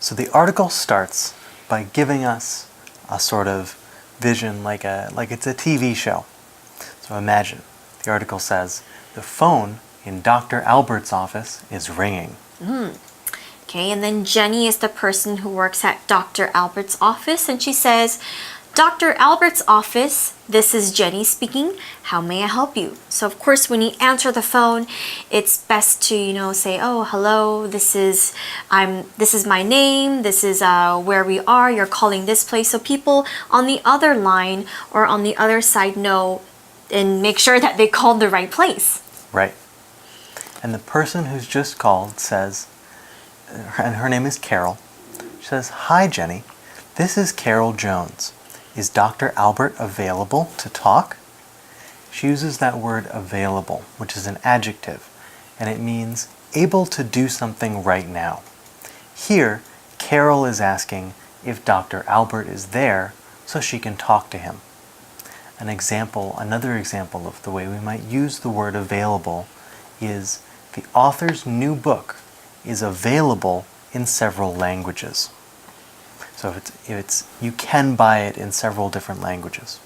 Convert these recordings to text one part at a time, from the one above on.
So the article starts by giving us a sort of vision like it's a TV show. So imagine, the article says, the phone in Dr. Albert's office is ringing. Okay, and then Jenny is the person who works at Dr. Albert's office, and she says, Dr. Albert's office, this is Jenny speaking. How may I help you? So of course, when you answer the phone, it's best to, say, oh, hello, this is my name, this is where we are, you're calling this place. So people on the other line or on the other side know and make sure that they called the right place. Right. And the person who's just called says, and her name is Carol, she says, hi, Jenny, this is Carol Jones. Is Dr. Albert available to talk? She uses that word available, which is an adjective, and it means able to do something right now. Here, Carol is asking if Dr. Albert is there so she can talk to him. Another example of the way we might use the word available is the author's new book is available in several languages. So you can buy it in several different languages.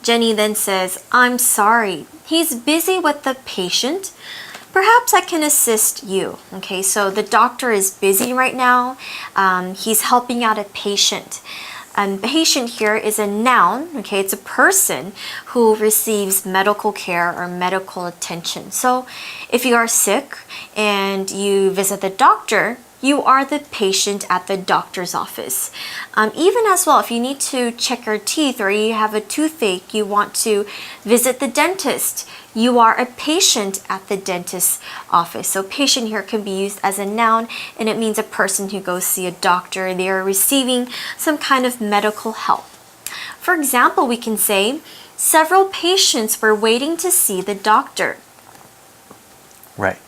Jenny then says, I'm sorry, he's busy with the patient. Perhaps I can assist you. Okay, so the doctor is busy right now. He's helping out a patient. And patient here is a noun, okay? It's a person who receives medical care or medical attention. So if you are sick and you visit the doctor, you are the patient at the doctor's office. Even as well, if you need to check your teeth or you have a toothache, you want to visit the dentist, you are a patient at the dentist's office. So patient here can be used as a noun, and it means a person who goes see a doctor. They are receiving some kind of medical help. For example, we can say, several patients were waiting to see the doctor. Right.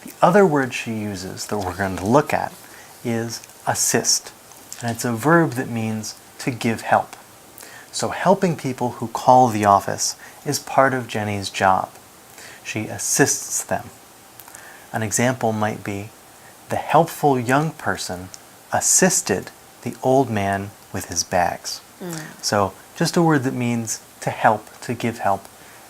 The other word she uses that we're going to look at is assist. And it's a verb that means to give help. So helping people who call the office is part of Jenny's job. She assists them. An example might be, the helpful young person assisted the old man with his bags. So just a word that means to help, to give help,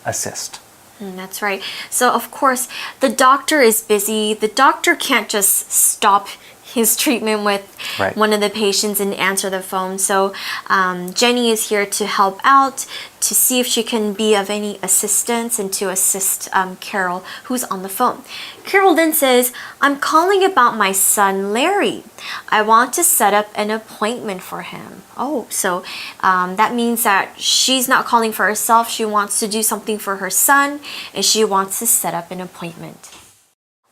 assist. That's right. So of course, the doctor is busy. The doctor can't just stop his treatment with one of the patients and answer the phone. So Jenny is here to help out, to see if she can be of any assistance and to assist Carol, who's on the phone. Carol then says, I'm calling about my son Larry. I want to set up an appointment for him. Oh, so that means that she's not calling for herself. She wants to do something for her son, and she wants to set up an appointment.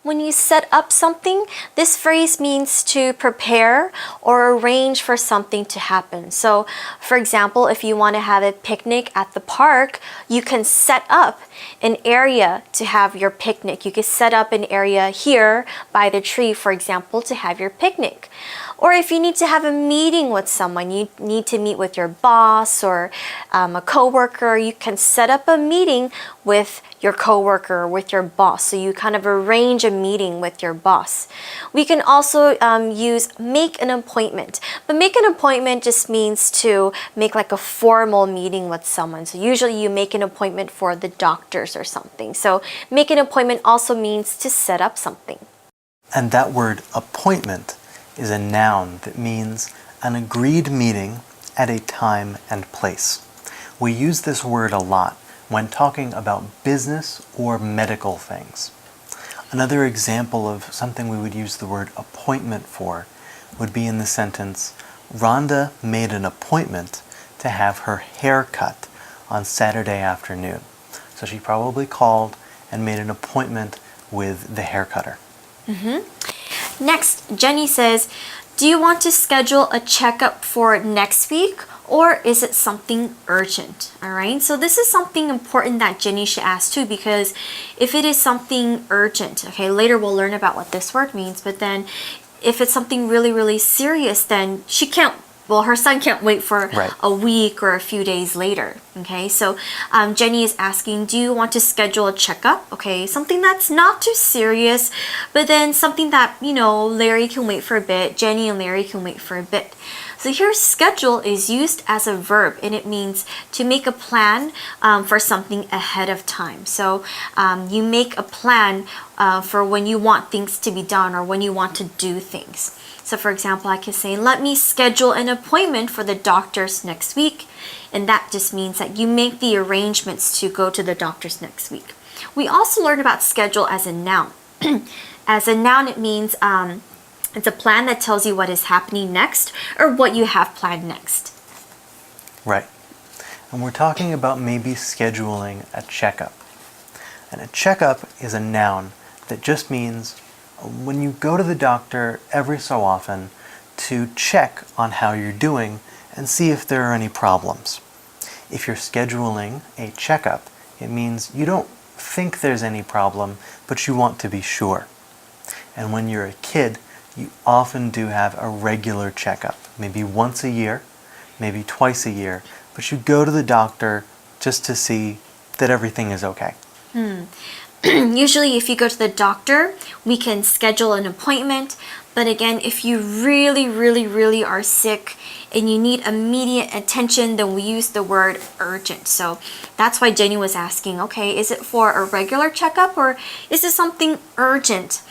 When you set up something, this phrase means to prepare or arrange for something to happen. So, for example, if you want to have a picnic at the park, you can set up an area to have your picnic. You could set up an area here by the tree, for example, to have your picnic. Or if you need to have a meeting with someone, you need to meet with your boss or a coworker, you can set up a meeting with your coworker or with your boss. So you kind of arrange a meeting with your boss. We can also use make an appointment. But make an appointment just means to make like a formal meeting with someone. So usually you make an appointment for the doctors or something. So make an appointment also means to set up something. And that word appointment is a noun that means an agreed meeting at a time and place. We use this word a lot when talking about business or medical things. Another example of something we would use the word appointment for would be in the sentence, Rhonda made an appointment to have her hair cut on Saturday afternoon. So she probably called and made an appointment with the hair cutter. Next, Jenny says, do you want to schedule a checkup for next week, or is it something urgent? All right, so this is something important that Jenny should ask too, because if it is something urgent, okay, later we'll learn about what this word means, but then if it's something really, really serious, then she can't her son can't wait for Right. a week or a few days later. Okay, so Jenny is asking, do you want to schedule a checkup? Okay, something that's not too serious, but then something that, Larry can wait for a bit, Jenny and Larry can wait for a bit. So here, schedule is used as a verb, and it means to make a plan for something ahead of time. So you make a plan for when you want things to be done or when you want to do things. So for example, I can say, let me schedule an appointment for the doctors next week. And that just means that you make the arrangements to go to the doctors next week. We also learned about schedule as a noun. As a noun, it means it's a plan that tells you what is happening next or what you have planned next. Right. And we're talking about maybe scheduling a checkup. And a checkup is a noun that just means when you go to the doctor every so often to check on how you're doing and see if there are any problems. If you're scheduling a checkup, it means you don't think there's any problem, but you want to be sure. And when you're a kid, you often do have a regular checkup, maybe once a year, maybe twice a year, but you go to the doctor just to see that everything is okay. Usually if you go to the doctor, we can schedule an appointment. But again, if you really are sick and you need immediate attention, then we use the word urgent. So that's why Jenny was asking, okay, is it for a regular checkup or is it something urgent?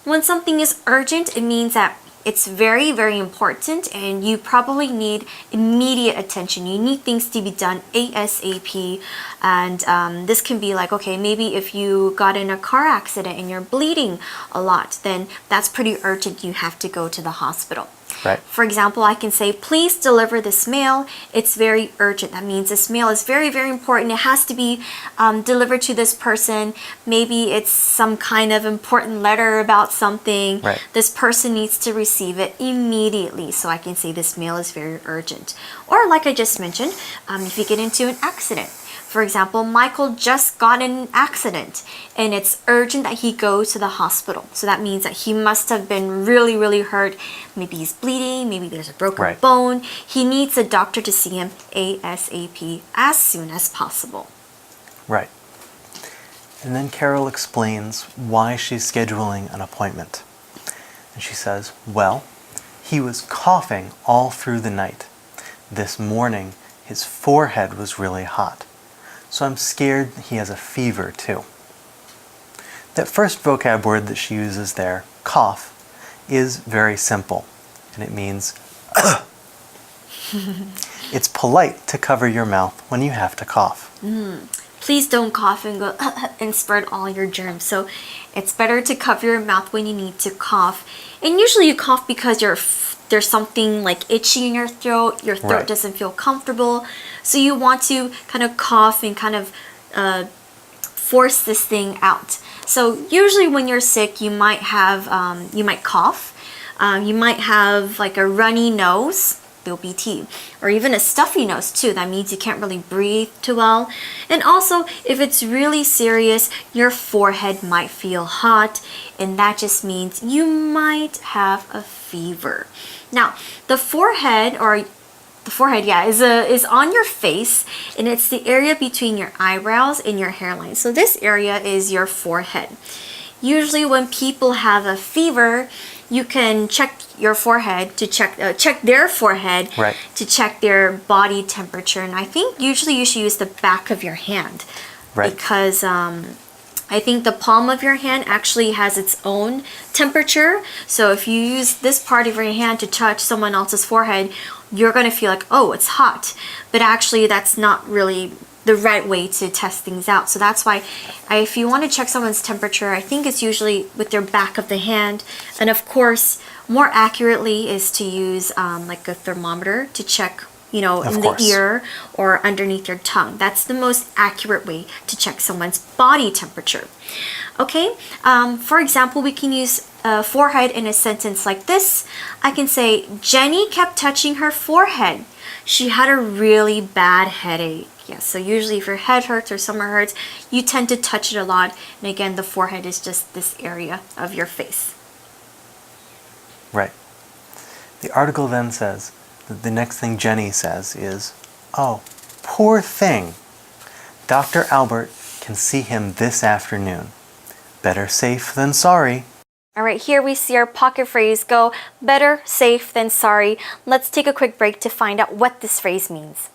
When something is urgent, it means that it's very important and you probably need immediate attention. You need things to be done ASAP. And this can be like, okay, maybe if you got in a car accident and you're bleeding a lot, then that's pretty urgent. You have to go to the hospital. Right. For example, I can say, please deliver this mail. It's very urgent. That means this mail is very important. It has to be delivered to this person. Maybe it's some kind of important letter about something. Right. This person needs to receive it immediately. So I can say this mail is very urgent. Or like I just mentioned, if you get into an accident. For example, Michael just got in an accident and it's urgent that he goes to the hospital. So that means that he must have been really hurt. Maybe he's bleeding, maybe there's a broken bone. He needs a doctor to see him ASAP, as soon as possible. Right. And then Carol explains why she's scheduling an appointment. And she says, well, he was coughing all through the night. This morning, his forehead was really hot. So I'm scared he has a fever too. That first vocab word that she uses there, cough, is very simple. And it means, it's polite to cover your mouth when you have to cough. Please don't cough and go and spread all your germs. So it's better to cover your mouth when you need to cough. And usually you cough because there's something like itchy in your throat doesn't feel comfortable. So you want to kind of cough and kind of force this thing out. So usually when you're sick, you might cough. You might have like a runny nose, 流鼻涕, or even a stuffy nose too. That means you can't really breathe too well. And also, if it's really serious, your forehead might feel hot, and that just means you might have a fever. Now, the forehead is on your face, and it's the area between your eyebrows and your hairline. So this area is your forehead. Usually when people have a fever, you can check your forehead to check their forehead to check their body temperature. And I think usually you should use the back of your hand because I think the palm of your hand actually has its own temperature. So if you use this part of your hand to touch someone else's forehead, you're going to feel like, oh, it's hot. But actually that's not really the right way to test things out. So that's why if you want to check someone's temperature, I think it's usually with their back of the hand. And of course, more accurately is to use like a thermometer to check, in the ear or underneath your tongue. That's the most accurate way to check someone's body temperature. Okay, for example, we can use forehead in a sentence like this. I can say, Jenny kept touching her forehead. She had a really bad headache. Yes, so usually if your head hurts or somewhere hurts, you tend to touch it a lot. And again, the forehead is just this area of your face. Right. The article then says, The next thing Jenny says is, "Oh, poor thing. Dr. Albert can see him this afternoon. Better safe than sorry." All right, here we see our pocket phrase go, better safe than sorry. Let's take a quick break to find out what this phrase means.